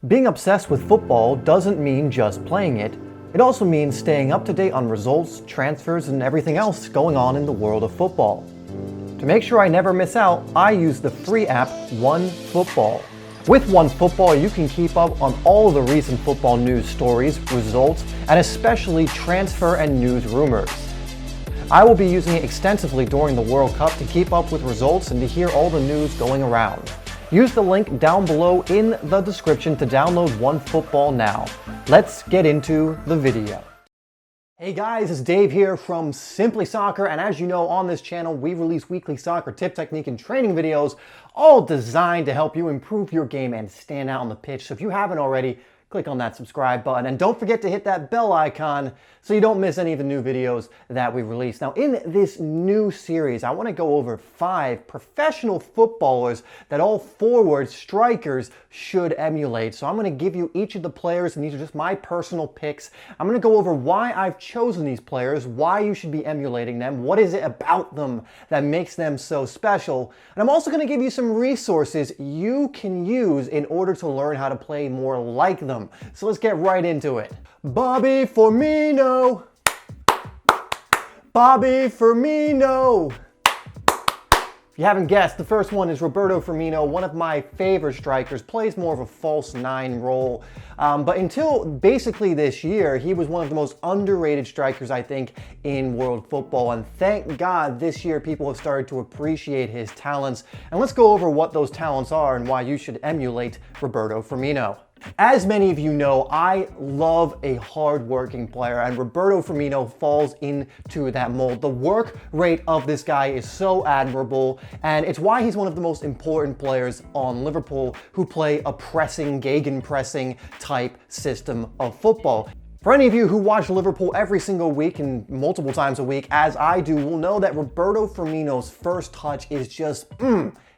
Being obsessed with football doesn't mean just playing it. It also means staying up to date on results, transfers, and everything else going on in the world of football. To make sure I never miss out, I use the free app OneFootball. With OneFootball, you can keep up on all the recent football news stories, results, and especially transfer and news rumors. I will be using it extensively during the World Cup to keep up with results and to hear all the news going around. Use the link down below in the description to download OneFootball now. Let's get into the video. Hey guys, it's Dave here from SimplySoccer, and as you know, on this channel we release weekly soccer tip, technique, and training videos, all designed to help you improve your game and stand out on the pitch. So if you haven't already, click on that subscribe button and don't forget to hit that bell icon so you don't miss any of the new videos that we release. Now in this new series, I want to go over 5 professional footballers that all forward strikers should emulate. So I'm going to give you each of the players, and these are just my personal picks. I'm going to go over why I've chosen these players, why you should be emulating them, what is it about them that makes them so special, and I'm also going to give you some resources you can use in order to learn how to play more like them. So let's get right into it. Bobby Firmino. Bobby Firmino. If you haven't guessed, the first one is Roberto Firmino, one of my favorite strikers, plays more of a false 9 role. But until basically this year, he was one of the most underrated strikers, I think, in world football. And thank God this year people have started to appreciate his talents. And let's go over what those talents are and why you should emulate Roberto Firmino. As many of you know, I love a hard-working player, and Roberto Firmino falls into that mold. The work rate of this guy is so admirable, and it's why he's one of the most important players on Liverpool who play a pressing, gegenpressing type system of football. For any of you who watch Liverpool every single week and multiple times a week, as I do, will know that Roberto Firmino's first touch is just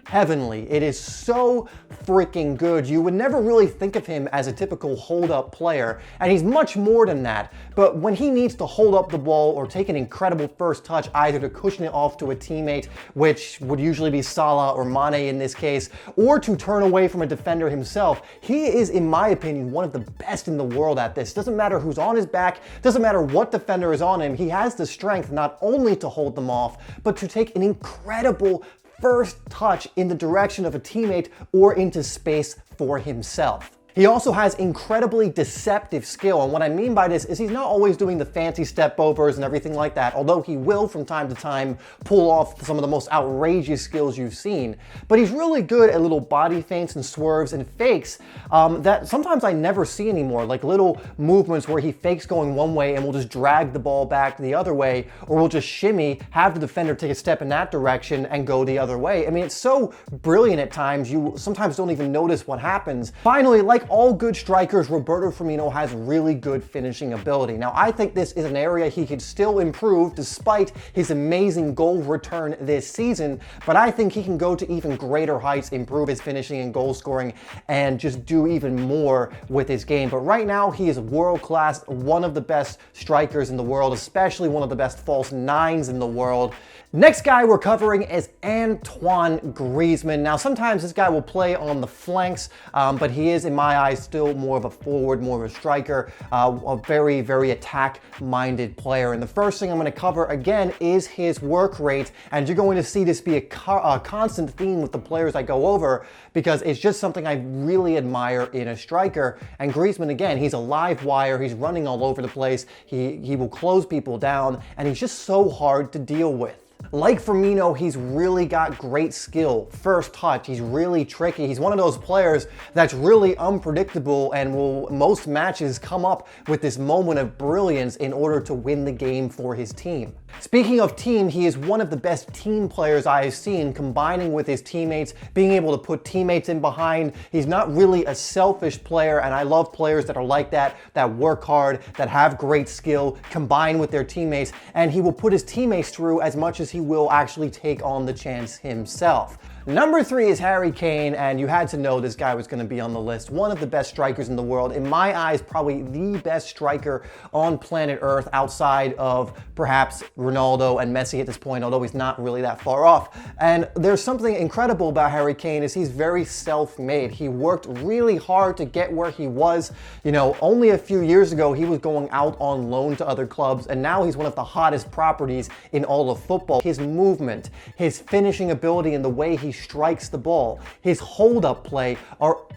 heavenly. It is so freaking good. You would never really think of him as a typical hold-up player, and he's much more than that. But when he needs to hold up the ball or take an incredible first touch, either to cushion it off to a teammate, which would usually be Salah or Mane in this case, or to turn away from a defender himself, he is, in my opinion, one of the best in the world at this. Doesn't matter who's on his back, doesn't matter what defender is on him, he has the strength not only to hold them off, but to take an incredible first touch in the direction of a teammate or into space for himself. He also has incredibly deceptive skill, and what I mean by this is he's not always doing the fancy step overs and everything like that, although he will from time to time pull off some of the most outrageous skills you've seen. But he's really good at little body feints and swerves and fakes that sometimes I never see anymore, like little movements where he fakes going one way and will just drag the ball back the other way, or will just shimmy, have the defender take a step in that direction and go the other way. I mean, it's so brilliant at times, you sometimes don't even notice what happens. Finally, like all good strikers, Roberto Firmino has really good finishing ability. Now, I think this is an area he could still improve despite his amazing goal return this season, but I think he can go to even greater heights, improve his finishing and goal scoring, and just do even more with his game. But right now, he is world-class, one of the best strikers in the world, especially one of the best false 9s in the world. Next guy we're covering is Antoine Griezmann. Now, sometimes this guy will play on the flanks, but he is, in my eyes, still more of a forward, more of a striker, a very, very attack-minded player. And the first thing I'm going to cover, again, is his work rate. And you're going to see this be a constant theme with the players I go over, because it's just something I really admire in a striker. And Griezmann, again, he's a live wire. He's running all over the place. He will close people down, and he's just so hard to deal with. Like Firmino, he's really got great skill. First touch, he's really tricky. He's one of those players that's really unpredictable and will, most matches, come up with this moment of brilliance in order to win the game for his team. Speaking of team, he is one of the best team players I have seen, combining with his teammates, being able to put teammates in behind. He's not really a selfish player, and I love players that are like that work hard, that have great skill, combine with their teammates, and he will put his teammates through as much as he will actually take on the chance himself. Number 3 is Harry Kane, and you had to know this guy was going to be on the list. One of the best strikers in the world. In my eyes, probably the best striker on planet Earth outside of perhaps Ronaldo and Messi at this point, although he's not really that far off. And there's something incredible about Harry Kane is he's very self-made. He worked really hard to get where he was. You know, only a few years ago, he was going out on loan to other clubs, and now he's one of the hottest properties in all of football. His movement, his finishing ability, and the way he strikes the ball, his hold-up play,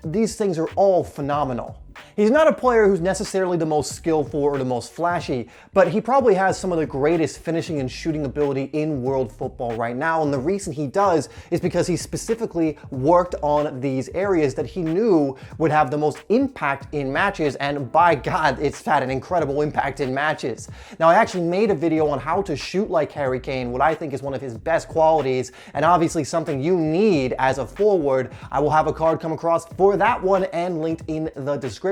these things are all phenomenal. He's not a player who's necessarily the most skillful or the most flashy, but he probably has some of the greatest finishing and shooting ability in world football right now. And the reason he does is because he specifically worked on these areas that he knew would have the most impact in matches. And by God, it's had an incredible impact in matches. Now, I actually made a video on how to shoot like Harry Kane, what I think is one of his best qualities, and obviously something you need as a forward. I will have a card come across for that one and linked in the description.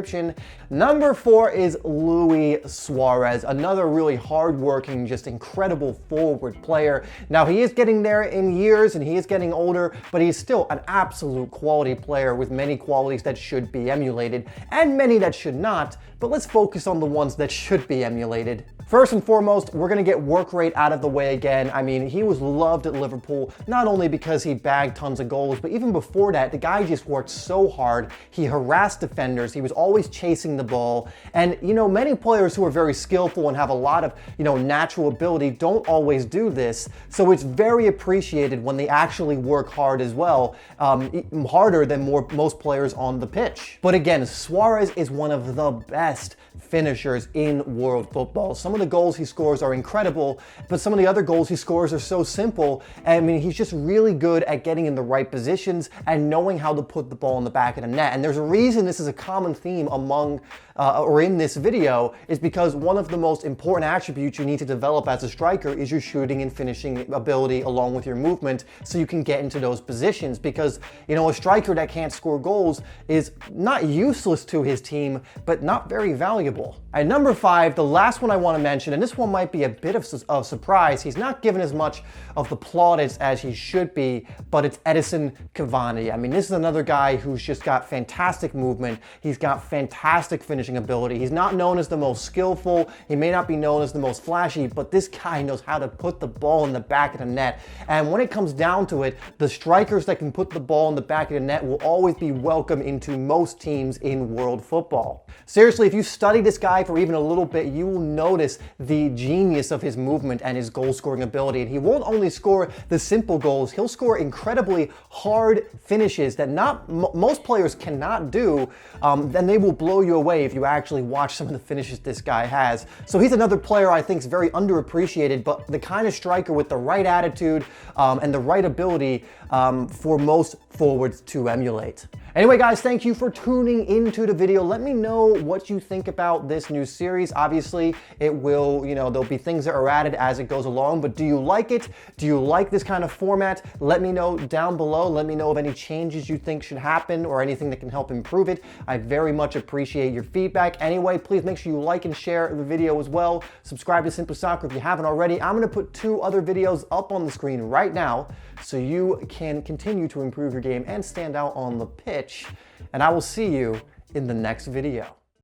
Number 4 is Louie Suarez, another really hard-working, just incredible forward player. Now, he is getting there in years and he is getting older, but he's still an absolute quality player with many qualities that should be emulated and many that should not, but let's focus on the ones that should be emulated. First and foremost, we're going to get work rate out of the way again. I mean, he was loved at Liverpool, not only because he bagged tons of goals, but even before that, the guy just worked so hard. He harassed defenders. He was always chasing the ball. And, you know, many players who are very skillful and have a lot of, natural ability don't always do this. So it's very appreciated when they actually work hard as well, harder than most players on the pitch. But again, Suarez is one of the best finishers in world football. Some of the goals he scores are incredible, but some of the other goals he scores are so simple. I mean, he's just really good at getting in the right positions and knowing how to put the ball in the back of the net. And there's a reason this is a common theme among or in this video, is because one of the most important attributes you need to develop as a striker is your shooting and finishing ability along with your movement, so you can get into those positions. Because, a striker that can't score goals is not useless to his team, but not very valuable. At number 5, the last one I want to mention, and this one might be a bit of a surprise, he's not given as much of the plaudits as he should be, but it's Edinson Cavani. I mean, this is another guy who's just got fantastic movement. He's got fantastic finishing ability. He's not known as the most skillful. He may not be known as the most flashy, but this guy knows how to put the ball in the back of the net. And when it comes down to it, the strikers that can put the ball in the back of the net will always be welcome into most teams in world football. Seriously, if you study this guy for even a little bit, you will notice the genius of his movement and his goal scoring ability. And he won't only score the simple goals, he'll score incredibly hard finishes that most players cannot do. Then they will blow you away if you actually watch some of the finishes this guy has. So he's another player I think is very underappreciated, but the kind of striker with the right attitude and the right ability for most forwards to emulate. Anyway, guys, thank you for tuning into the video. Let me know what you think about this new series. Obviously, it will, there'll be things that are added as it goes along, but do you like it? Do you like this kind of format? Let me know down below. Let me know of any changes you think should happen or anything that can help improve it. I very much appreciate your feedback. Anyway, please make sure you like and share the video as well. Subscribe to SimplySoccer if you haven't already. I'm going to put 2 other videos up on the screen right now so you can continue to improve your game and stand out on the pitch. And I will see you in the next video.